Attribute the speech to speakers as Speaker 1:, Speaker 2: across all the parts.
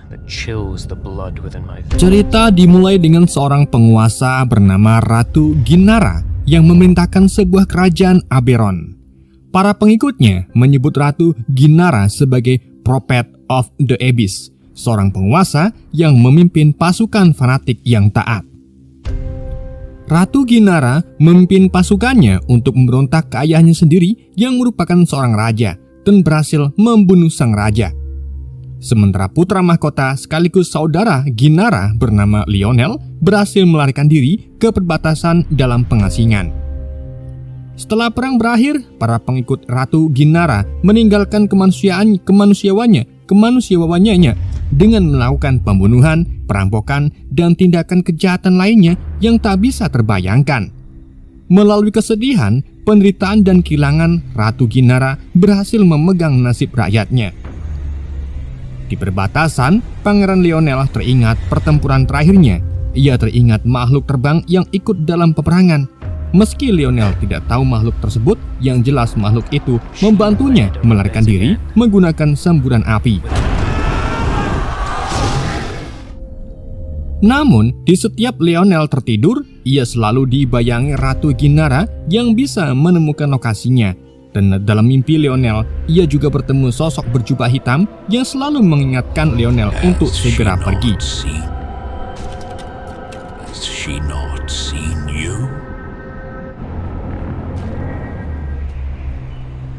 Speaker 1: that chills the blood within my veins.
Speaker 2: Cerita dimulai dengan seorang penguasa bernama Ratu Ginara yang memerintahkan sebuah kerajaan Aberon. Para pengikutnya menyebut Ratu Ginara sebagai Prophet of the Abyss, seorang penguasa yang memimpin pasukan fanatik yang taat. Ratu Ginara memimpin pasukannya untuk memberontak ke ayahnya sendiri yang merupakan seorang raja dan berhasil membunuh sang raja. Sementara putra mahkota sekaligus saudara Ginara bernama Lionel berhasil melarikan diri ke perbatasan dalam pengasingan. Setelah perang berakhir, para pengikut Ratu Ginara meninggalkan kemanusiawannya dengan melakukan pembunuhan, perampokan, dan tindakan kejahatan lainnya yang tak bisa terbayangkan. Melalui kesedihan, penderitaan, dan kehilangan, Ratu Ginara berhasil memegang nasib rakyatnya. Di perbatasan, Pangeran Lionel teringat pertempuran terakhirnya. Ia teringat makhluk terbang yang ikut dalam peperangan. Meski Lionel tidak tahu makhluk tersebut, yang jelas makhluk itu membantunya melarikan diri menggunakan semburan api. Namun, di setiap Lionel tertidur, ia selalu dibayangi Ratu Ginara yang bisa menemukan lokasinya. Dan dalam mimpi Lionel, ia juga bertemu sosok berjubah hitam yang selalu mengingatkan Lionel untuk segera pergi.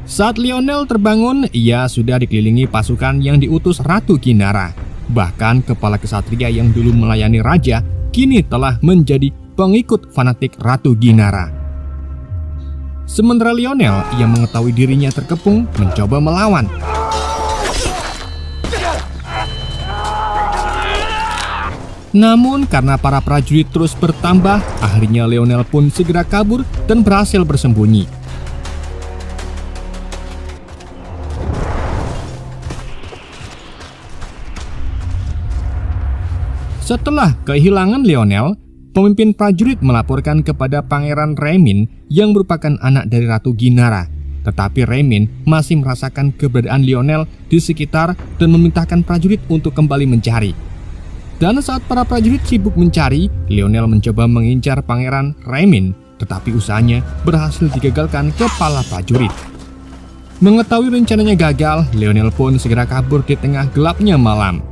Speaker 2: Saat Lionel terbangun, ia sudah dikelilingi pasukan yang diutus Ratu Ginara. Bahkan kepala kesatria yang dulu melayani raja, kini telah menjadi pengikut fanatik Ratu Ginara. Sementara Lionel yang mengetahui dirinya terkepung mencoba melawan. Namun karena para prajurit terus bertambah, akhirnya Lionel pun segera kabur dan berhasil bersembunyi. Setelah kehilangan Lionel, pemimpin prajurit melaporkan kepada Pangeran Remin yang merupakan anak dari Ratu Ginara. Tetapi Remin masih merasakan keberadaan Lionel di sekitar dan memerintahkan prajurit untuk kembali mencari. Dan saat para prajurit sibuk mencari, Lionel mencoba mengincar Pangeran Remin, tetapi usahanya berhasil digagalkan kepala prajurit. Mengetahui rencananya gagal, Lionel pun segera kabur di tengah gelapnya malam.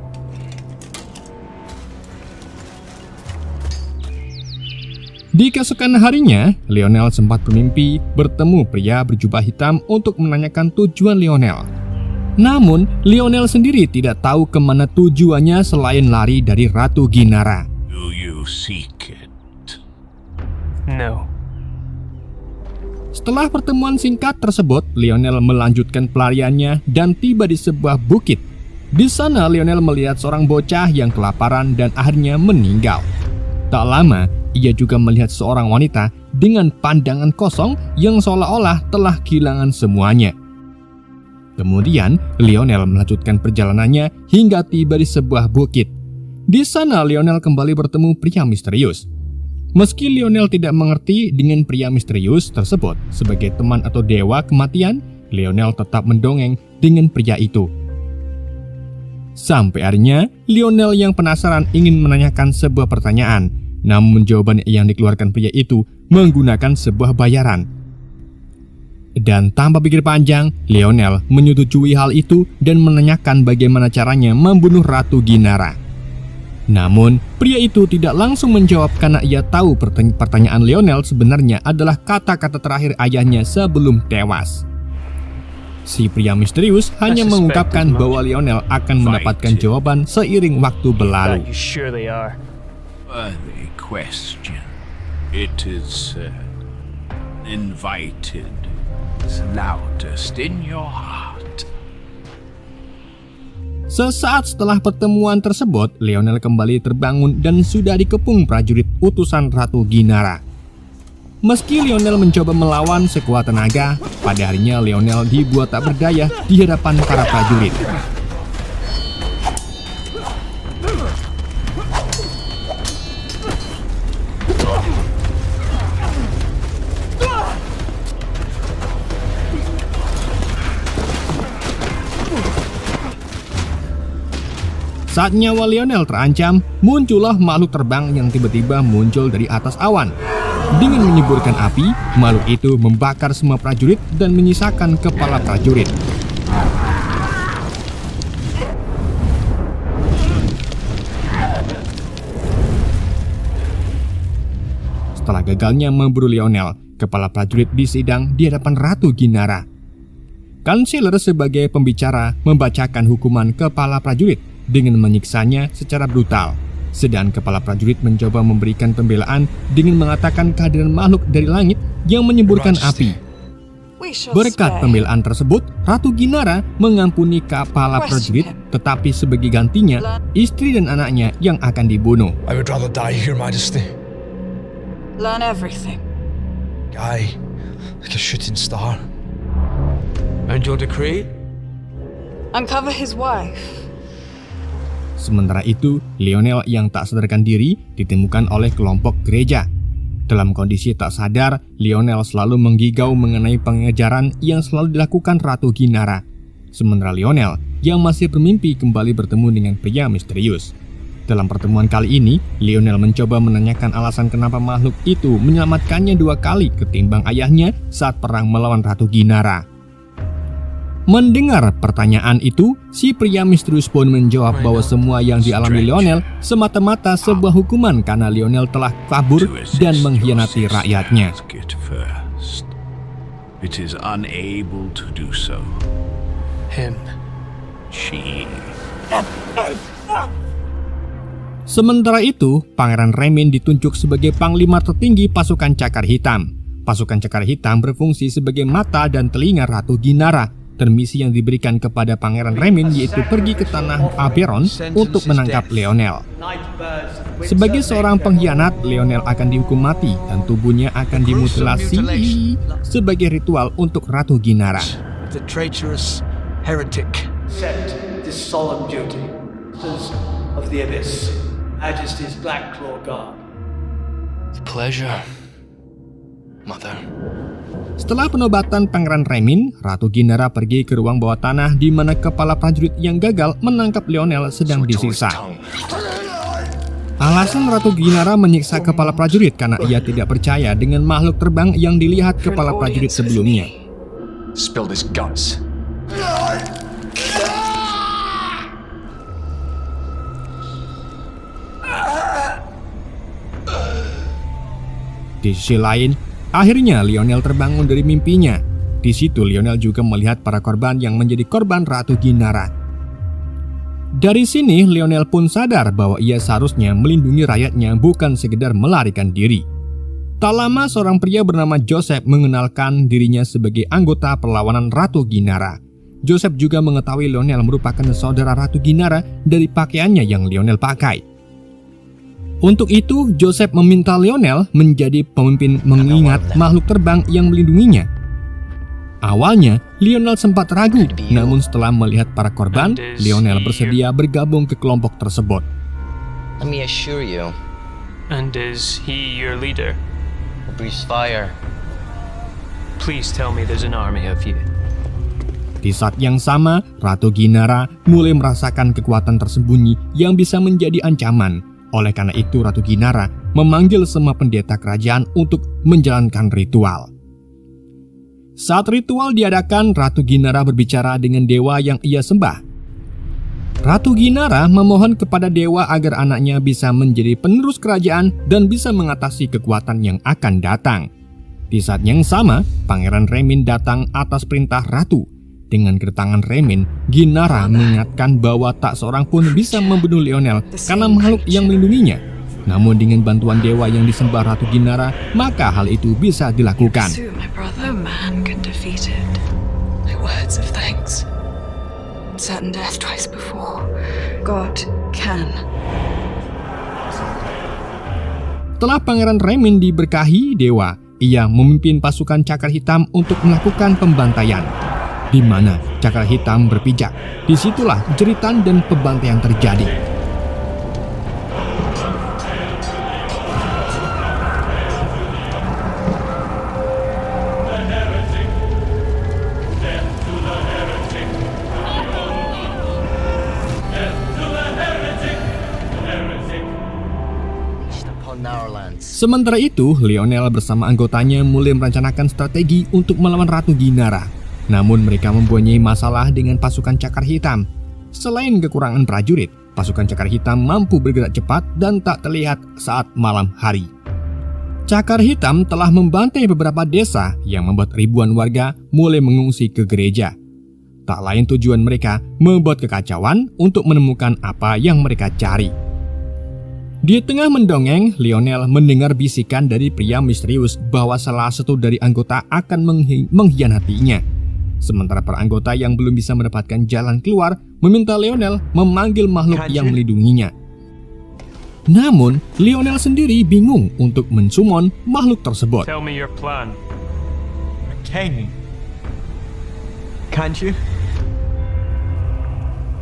Speaker 2: Di keesokan harinya, Lionel sempat bermimpi bertemu pria berjubah hitam untuk menanyakan tujuan Lionel. Namun, Lionel sendiri tidak tahu kemana tujuannya selain lari dari Ratu Ginara.
Speaker 3: Do you seek it?
Speaker 1: No.
Speaker 2: Setelah pertemuan singkat tersebut, Lionel melanjutkan pelariannya dan tiba di sebuah bukit. Di sana, Lionel melihat seorang bocah yang kelaparan dan akhirnya meninggal. Tak lama, ia juga melihat seorang wanita dengan pandangan kosong yang seolah-olah telah kehilangan semuanya. Kemudian, Lionel melanjutkan perjalanannya hingga tiba di sebuah bukit. Di sana, Lionel kembali bertemu pria misterius. Meski Lionel tidak mengerti dengan pria misterius tersebut sebagai teman atau dewa kematian, Lionel tetap mendongeng dengan pria itu. Sampai akhirnya, Lionel yang penasaran ingin menanyakan sebuah pertanyaan. Namun jawaban yang dikeluarkan pria itu menggunakan sebuah bayaran. Dan tanpa pikir panjang, Lionel menyetujui hal itu dan menanyakan bagaimana caranya membunuh Ratu Ginara. Namun, pria itu tidak langsung menjawab karena ia tahu pertanyaan Lionel sebenarnya adalah kata-kata terakhir ayahnya sebelum tewas. Si pria misterius hanya mengungkapkan bahwa Lionel akan mendapatkan jawaban seiring waktu berlalu.
Speaker 3: Worthy question. It is said, invited is loudest in your heart.
Speaker 2: Sesaat setelah pertemuan tersebut, Lionel kembali terbangun dan sudah dikepung prajurit utusan Ratu Ginara. Meski Lionel mencoba melawan sekuat tenaga, pada harinya Lionel dibuat tak berdaya di hadapan para prajurit. Saat nyawa Lionel terancam, muncullah makhluk terbang yang tiba-tiba muncul dari atas awan. Dengan menyemburkan api, makhluk itu membakar semua prajurit dan menyisakan kepala prajurit. Setelah gagalnya memburu Lionel, kepala prajurit disidang di hadapan Ratu Ginara. Kanselir sebagai pembicara membacakan hukuman kepala prajurit dengan menyiksanya secara brutal. Sedang kepala prajurit mencoba memberikan pembelaan dengan mengatakan kehadiran makhluk dari langit yang menyemburkan api. Berkat pembelaan tersebut, Ratu Ginara mengampuni kepala prajurit, tetapi sebagai gantinya, istri dan anaknya yang akan dibunuh.
Speaker 4: I would rather die, Your Majesty.
Speaker 5: Learn everything.
Speaker 4: Aye, like a shooting star.
Speaker 3: And your decree?
Speaker 5: Uncover his wife.
Speaker 2: Sementara itu, Lionel yang tak sadarkan diri ditemukan oleh kelompok gereja. Dalam kondisi tak sadar, Lionel selalu menggigau mengenai pengejaran yang selalu dilakukan Ratu Ginara. Sementara Lionel yang masih bermimpi kembali bertemu dengan pria misterius. Dalam pertemuan kali ini, Lionel mencoba menanyakan alasan kenapa makhluk itu menyelamatkannya 2 kali ketimbang ayahnya saat perang melawan Ratu Ginara. Mendengar pertanyaan itu, si pria misterius pun menjawab bahwa semua yang dialami Lionel semata-mata sebuah hukuman karena Lionel telah kabur dan mengkhianati rakyatnya.
Speaker 3: It is unable to do so.
Speaker 1: Him.
Speaker 3: She.
Speaker 2: Sementara itu, Pangeran Remin ditunjuk sebagai panglima tertinggi pasukan Cakar Hitam. Pasukan Cakar Hitam berfungsi sebagai mata dan telinga Ratu Ginara. Dan misi yang diberikan kepada Pangeran Remin yaitu pergi ke tanah Aberon untuk menangkap Lionel. Sebagai seorang pengkhianat, Lionel akan dihukum mati dan tubuhnya akan dimutilasi sebagai ritual untuk Ratu Ginara.
Speaker 4: The traitorous heretic.
Speaker 6: Accept this solemn duty, Sisters of the Abyss, Majesty's Black Claw Guard.
Speaker 1: The pleasure, Mother.
Speaker 2: Setelah penobatan Pangeran Remin, Ratu Ginara pergi ke ruang bawah tanah di mana kepala prajurit yang gagal menangkap Lionel sedang disiksa. Alasan Ratu Ginara menyiksa kepala prajurit karena ia tidak percaya dengan makhluk terbang yang dilihat kepala prajurit sebelumnya.
Speaker 4: Spill his guts.
Speaker 2: Di sisi lain, akhirnya Lionel terbangun dari mimpinya. Di situ Lionel juga melihat para korban yang menjadi korban Ratu Ginara. Dari sini Lionel pun sadar bahwa ia seharusnya melindungi rakyatnya bukan sekedar melarikan diri. Tak lama seorang pria bernama Joseph mengenalkan dirinya sebagai anggota perlawanan Ratu Ginara. Joseph juga mengetahui Lionel merupakan saudara Ratu Ginara dari pakaiannya yang Lionel pakai. Untuk itu, Joseph meminta Lionel menjadi pemimpin mengingat makhluk terbang yang melindunginya. Awalnya, Lionel sempat ragu, namun setelah melihat para korban, Lionel bersedia bergabung ke kelompok tersebut.
Speaker 7: Let me assure you,
Speaker 1: And is he your leader?
Speaker 7: he breathes fire.
Speaker 1: Please tell me there's an army of you.
Speaker 2: Di saat yang sama, Ratu Ginara mulai merasakan kekuatan tersembunyi yang bisa menjadi ancaman. Oleh karena itu, Ratu Ginara memanggil semua pendeta kerajaan untuk menjalankan ritual. Saat ritual diadakan, Ratu Ginara berbicara dengan dewa yang ia sembah. Ratu Ginara memohon kepada dewa agar anaknya bisa menjadi penerus kerajaan dan bisa mengatasi kekuatan yang akan datang. Di saat yang sama, Pangeran Remin datang atas perintah Ratu. Dengan kedatangan Remin, Ginara mengingatkan bahwa tak seorang pun bisa membunuh Lionel karena makhluk yang melindunginya. Namun dengan bantuan dewa yang disembah Ratu Ginara, maka hal itu bisa dilakukan.
Speaker 5: Soon, my brother, man can defeat it. My words of thanks. Certain death twice before. God can.
Speaker 2: Setelah Pangeran Remin diberkahi dewa, ia memimpin pasukan Cakar Hitam untuk melakukan pembantaian. Di mana Cakar Hitam berpijak, disitulah jeritan dan pembantaian terjadi. Sementara itu, Lionel bersama anggotanya mulai merencanakan strategi untuk melawan Ratu Ginara. Namun mereka mempunyai masalah dengan pasukan Cakar Hitam. Selain kekurangan prajurit, pasukan Cakar Hitam mampu bergerak cepat dan tak terlihat saat malam hari. Cakar Hitam telah membantai beberapa desa yang membuat ribuan warga mulai mengungsi ke gereja. Tak lain tujuan mereka membuat kekacauan untuk menemukan apa yang mereka cari. Di tengah mendongeng, Lionel mendengar bisikan dari pria misterius bahwa salah satu dari anggota akan mengkhianatinya. Sementara para anggota yang belum bisa mendapatkan jalan keluar meminta Lionel memanggil makhluk yang melindunginya. Namun, Lionel sendiri bingung untuk mensummon makhluk tersebut.
Speaker 1: Tell me your plan.
Speaker 4: Can you?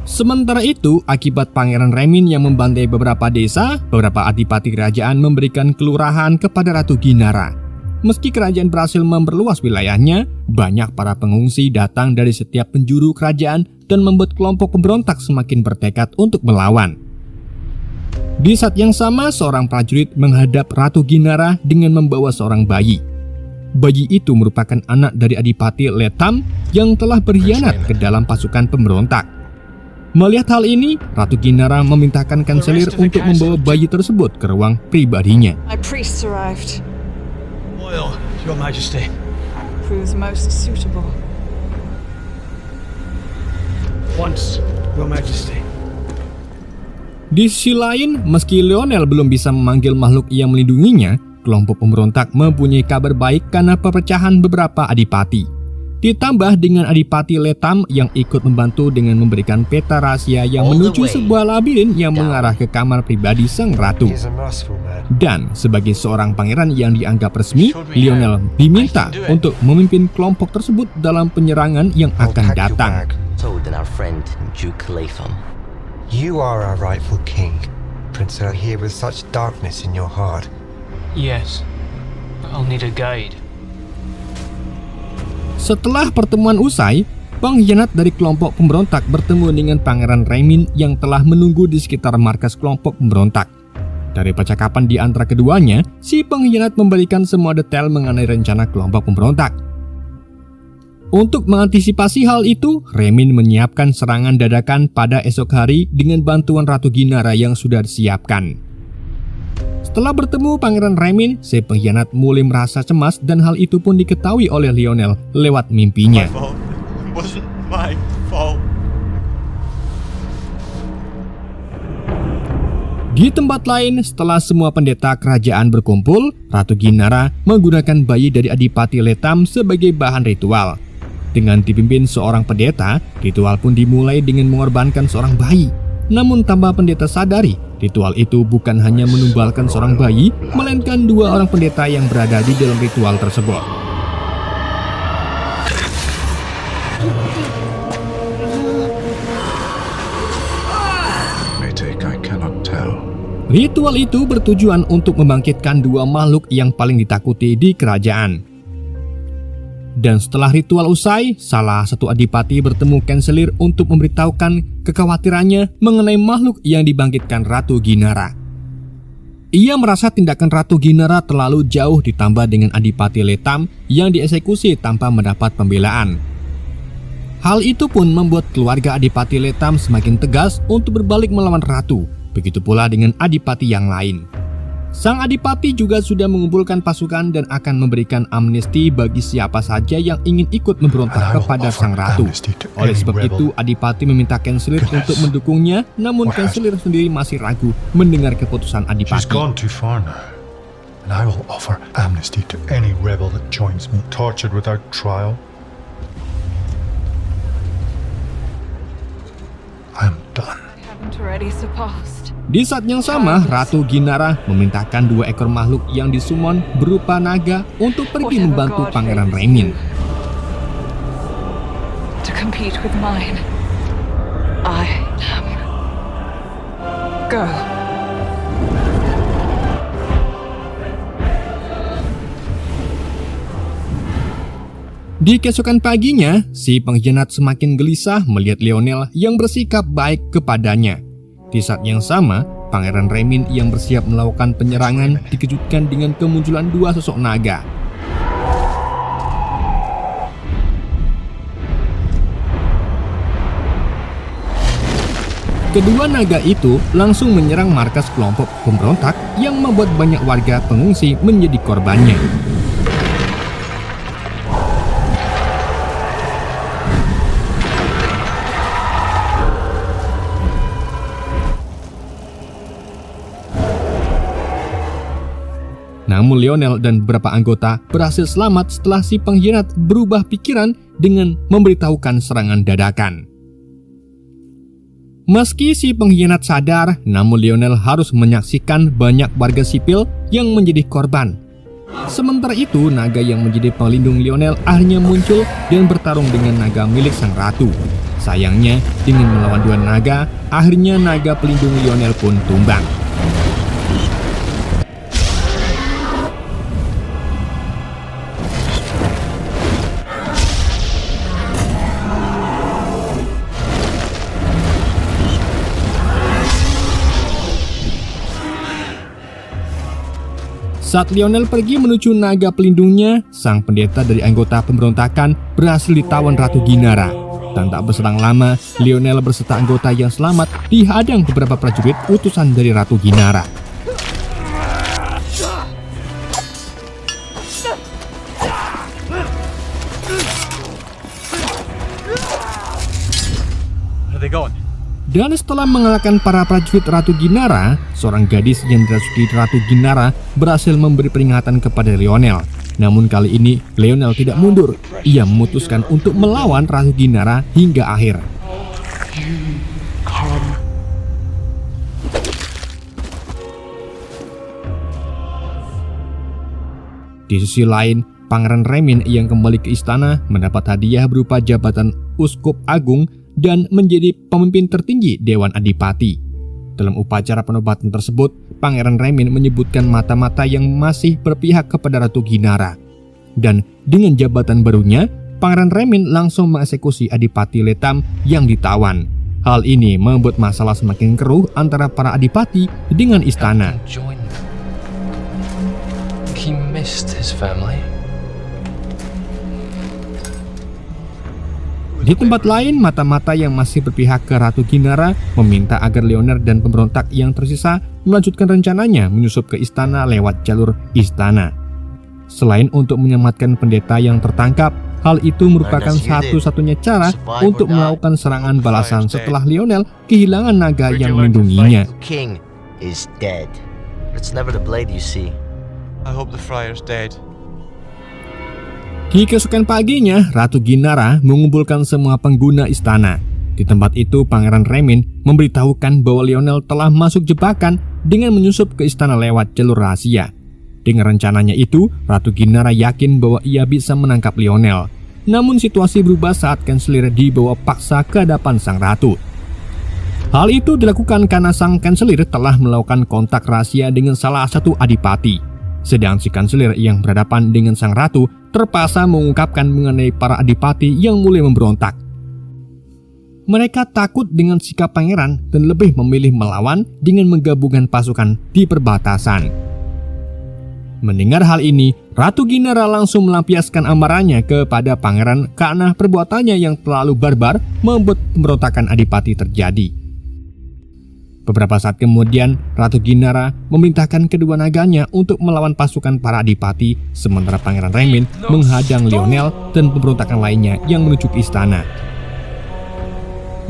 Speaker 2: Sementara itu, akibat Pangeran Remin yang membantai beberapa desa, beberapa adipati kerajaan memberikan kelurahan kepada Ratu Ginara. Meski kerajaan berhasil memperluas wilayahnya, banyak para pengungsi datang dari setiap penjuru kerajaan dan membuat kelompok pemberontak semakin bertekad untuk melawan. Di saat yang sama, seorang prajurit menghadap Ratu Ginara dengan membawa seorang bayi. Bayi itu merupakan anak dari Adipati Letham yang telah berkhianat ke dalam pasukan pemberontak. Melihat hal ini, Ratu Ginara memintakan kanselir untuk membawa bayi tersebut ke ruang pribadinya.
Speaker 5: My priests arrived.
Speaker 6: Loyal, Your Majesty.
Speaker 5: Proves most suitable.
Speaker 6: Once, Your Majesty.
Speaker 2: Di sisi lain, meski Lionel belum bisa memanggil makhluk yang melindunginya, kelompok pemberontak mempunyai kabar baik karena perpecahan beberapa adipati. Ditambah dengan Adipati Letham yang ikut membantu dengan memberikan peta rahasia yang menuju sebuah labirin yang mengarah ke kamar pribadi sang ratu. Dan sebagai seorang pangeran yang dianggap resmi, Lionel diminta untuk memimpin kelompok tersebut dalam penyerangan yang akan datang.
Speaker 8: You are our rightful king, Prince here with such darkness in your heart.
Speaker 1: Yes. I'll need a guide.
Speaker 2: Setelah pertemuan usai, pengkhianat dari kelompok pemberontak bertemu dengan Pangeran Remin yang telah menunggu di sekitar markas kelompok pemberontak. Dari percakapan di antara keduanya, si pengkhianat memberikan semua detail mengenai rencana kelompok pemberontak. Untuk mengantisipasi hal itu, Remin menyiapkan serangan dadakan pada esok hari dengan bantuan Ratu Ginara yang sudah disiapkan. Setelah bertemu Pangeran Remin, si pengkhianat mulai merasa cemas dan hal itu pun diketahui oleh Lionel lewat mimpinya. Di tempat lain, setelah semua pendeta kerajaan berkumpul, Ratu Ginara menggunakan bayi dari Adipati Letham sebagai bahan ritual. Dengan dipimpin seorang pendeta, ritual pun dimulai dengan mengorbankan seorang bayi. Namun tanpa pendeta sadari, ritual itu bukan hanya menumbalkan seorang bayi, melainkan dua orang pendeta yang berada di dalam ritual tersebut. Ritual itu bertujuan untuk membangkitkan dua makhluk yang paling ditakuti di kerajaan. Dan setelah ritual usai, salah satu adipati bertemu kanselir untuk memberitahukan kekhawatirannya mengenai makhluk yang dibangkitkan Ratu Ginara. Ia merasa tindakan Ratu Ginara terlalu jauh ditambah dengan Adipati Letham yang dieksekusi tanpa mendapat pembelaan. Hal itu pun membuat keluarga Adipati Letham semakin tegas untuk berbalik melawan Ratu, begitu pula dengan adipati yang lain. Sang adipati juga sudah mengumpulkan pasukan dan akan memberikan amnesti bagi siapa saja yang ingin ikut memberontak kepada sang ratu. Oleh sebab itu, adipati meminta kanselir untuk mendukungnya, namun kanselir sendiri masih ragu mendengar keputusan adipati.
Speaker 9: She's gone too far now, and I will offer amnesty to any rebel that joins me, tortured without trial. I am done.
Speaker 2: Di saat yang sama, Ratu Ginara memintakan dua ekor makhluk yang disummon berupa naga untuk pergi membantu Pangeran Remin.
Speaker 5: To compete with mine, I am. Go.
Speaker 2: Di keesokan paginya, si pengkhianat semakin gelisah melihat Lionel yang bersikap baik kepadanya. Di saat yang sama, Pangeran Remin yang bersiap melakukan penyerangan dikejutkan dengan kemunculan dua sosok naga. Kedua naga itu langsung menyerang markas kelompok pemberontak yang membuat banyak warga pengungsi menjadi korbannya. Namun Lionel dan beberapa anggota berhasil selamat setelah si pengkhianat berubah pikiran dengan memberitahukan serangan dadakan. Meski si pengkhianat sadar, namun Lionel harus menyaksikan banyak warga sipil yang menjadi korban. Sementara itu, naga yang menjadi pelindung Lionel akhirnya muncul dan bertarung dengan naga milik sang ratu. Sayangnya, dengan melawan dua naga, akhirnya naga pelindung Lionel pun tumbang. Saat Lionel pergi menuju naga pelindungnya, sang pendeta dari anggota pemberontakan berhasil ditawan Ratu Ginara. Dan tak berselang lama, Lionel beserta anggota yang selamat dihadang beberapa prajurit utusan dari Ratu Ginara.
Speaker 4: Where are they going?
Speaker 2: Dan setelah mengalahkan para prajurit Ratu Ginara, seorang gadis yang dirasuki Ratu Ginara berhasil memberi peringatan kepada Lionel. Namun kali ini, Lionel tidak mundur. Ia memutuskan untuk melawan Ratu Ginara hingga akhir. Di sisi lain, Pangeran Remin yang kembali ke istana mendapat hadiah berupa jabatan Uskup Agung dan menjadi pemimpin tertinggi Dewan Adipati. Dalam upacara penobatan tersebut, Pangeran Remin menyebutkan mata-mata yang masih berpihak kepada Ratu Ginara. Dan dengan jabatan barunya, Pangeran Remin langsung mengeksekusi Adipati Letam yang ditawan. Hal ini membuat masalah semakin keruh antara para adipati dengan istana.
Speaker 1: He missed his family.
Speaker 2: Di tempat lain, mata-mata yang masih berpihak ke Ratu Ginara meminta agar Lionel dan pemberontak yang tersisa melanjutkan rencananya menyusup ke istana lewat jalur istana. Selain untuk menyelamatkan pendeta yang tertangkap, hal itu merupakan satu-satunya cara untuk melakukan serangan balasan setelah Lionel kehilangan naga yang melindunginya.
Speaker 7: King is dead. It's never the blade you see.
Speaker 4: I hope the friar's dead.
Speaker 2: Di keesokan paginya, Ratu Ginara mengumpulkan semua pengguna istana. Di tempat itu, Pangeran Remin memberitahukan bahwa Lionel telah masuk jebakan dengan menyusup ke istana lewat jalur rahasia. Dengan rencananya itu, Ratu Ginara yakin bahwa ia bisa menangkap Lionel. Namun situasi berubah saat kanselir dibawa paksa ke hadapan sang ratu. Hal itu dilakukan karena sang kanselir telah melakukan kontak rahasia dengan salah satu adipati. Sedang si kanselir yang berhadapan dengan sang ratu terpaksa mengungkapkan mengenai para adipati yang mulai memberontak. Mereka takut dengan sikap pangeran dan lebih memilih melawan dengan menggabungkan pasukan di perbatasan. Mendengar hal ini, Ratu Ginara langsung melampiaskan amarahnya kepada pangeran karena perbuatannya yang terlalu barbar membuat pemberontakan adipati terjadi. Beberapa saat kemudian, Ratu Ginara memerintahkan kedua naganya untuk melawan pasukan para adipati, sementara Pangeran Remin menghadang Lionel dan pemberontakan lainnya yang menuju ke istana.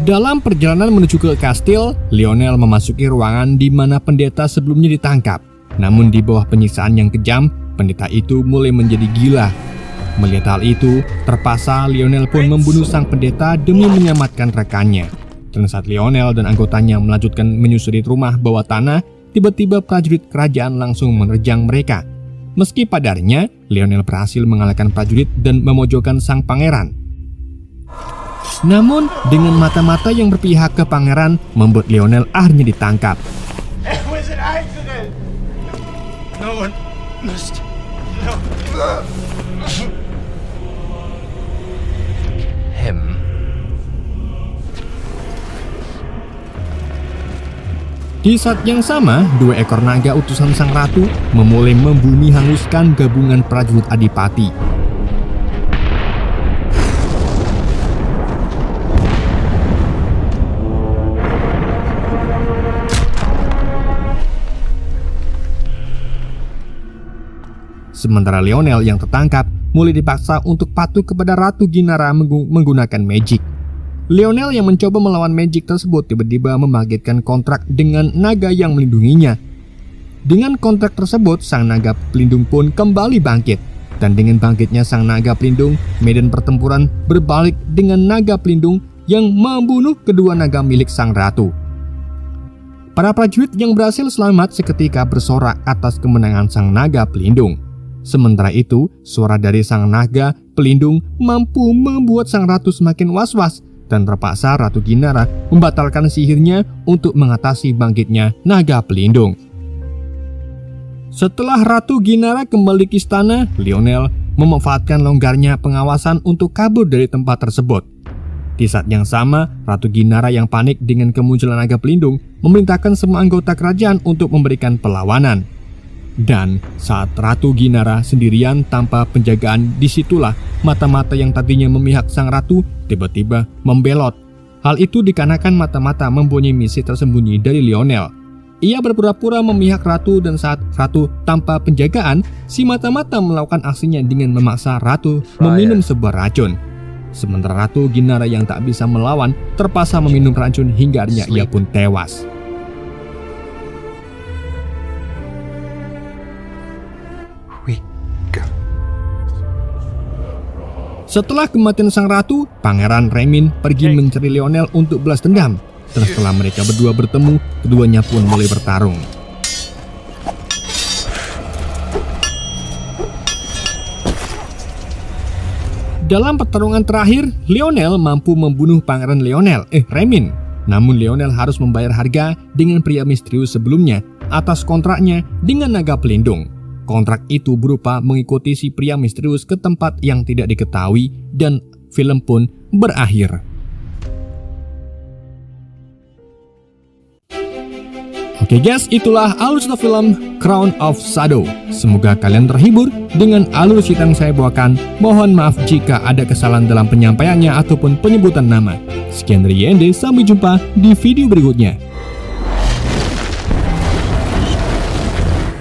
Speaker 2: Dalam perjalanan menuju ke kastil, Lionel memasuki ruangan di mana pendeta sebelumnya ditangkap. Namun di bawah penyiksaan yang kejam, pendeta itu mulai menjadi gila. Melihat hal itu, terpaksa Lionel pun membunuh sang pendeta demi menyelamatkan rekannya. Dan saat Lionel dan anggotanya melanjutkan menyusuri rumah bawah tanah, tiba-tiba prajurit kerajaan langsung menerjang mereka. Meski padarnya, Lionel berhasil mengalahkan prajurit dan memojokkan sang pangeran. Namun, dengan mata-mata yang berpihak ke pangeran, membuat Lionel akhirnya ditangkap. Di saat yang sama, 2 ekor naga utusan sang ratu memulai membumi hanguskan gabungan prajurit Adipati. Sementara Lionel yang tertangkap mulai dipaksa untuk patuh kepada Ratu Ginara menggunakan magic. Lionel yang mencoba melawan magic tersebut tiba-tiba membangkitkan kontrak dengan naga yang melindunginya. Dengan kontrak tersebut, sang naga pelindung pun kembali bangkit. Dan dengan bangkitnya sang naga pelindung, medan pertempuran berbalik dengan naga pelindung yang membunuh kedua naga milik sang ratu. Para prajurit yang berhasil selamat seketika bersorak atas kemenangan sang naga pelindung. Sementara itu, suara dari sang naga pelindung mampu membuat sang ratu semakin was-was dan terpaksa Ratu Ginara membatalkan sihirnya untuk mengatasi bangkitnya naga pelindung. Setelah Ratu Ginara kembali ke istana, Lionel memanfaatkan longgarnya pengawasan untuk kabur dari tempat tersebut. Di saat yang sama, Ratu Ginara yang panik dengan kemunculan naga pelindung memerintahkan semua anggota kerajaan untuk memberikan perlawanan. Dan saat Ratu Ginara sendirian tanpa penjagaan, disitulah mata-mata yang tadinya memihak sang ratu tiba-tiba membelot. Hal itu dikarenakan mata-mata mempunyai misi tersembunyi dari Lionel. Ia berpura-pura memihak ratu dan saat ratu tanpa penjagaan, si mata-mata melakukan aksinya dengan memaksa ratu meminum sebuah racun. Sementara Ratu Ginara yang tak bisa melawan terpaksa meminum racun hingga akhirnya ia pun tewas. Setelah kematian sang ratu, Pangeran Remin pergi mencari Lionel untuk balas dendam. Dan setelah mereka berdua bertemu, keduanya pun mulai bertarung. Dalam pertarungan terakhir, Lionel mampu membunuh Pangeran Remin. Namun Lionel harus membayar harga dengan pria misterius sebelumnya atas kontraknya dengan naga pelindung. Kontrak itu berupa mengikuti si pria misterius ke tempat yang tidak diketahui dan film pun berakhir. Oke guys, itulah alur cerita film Crown of Shadow. Semoga kalian terhibur dengan alur cerita yang saya bawakan. Mohon maaf jika ada kesalahan dalam penyampaiannya ataupun penyebutan nama. Sekian dari YND, sampai jumpa di video berikutnya.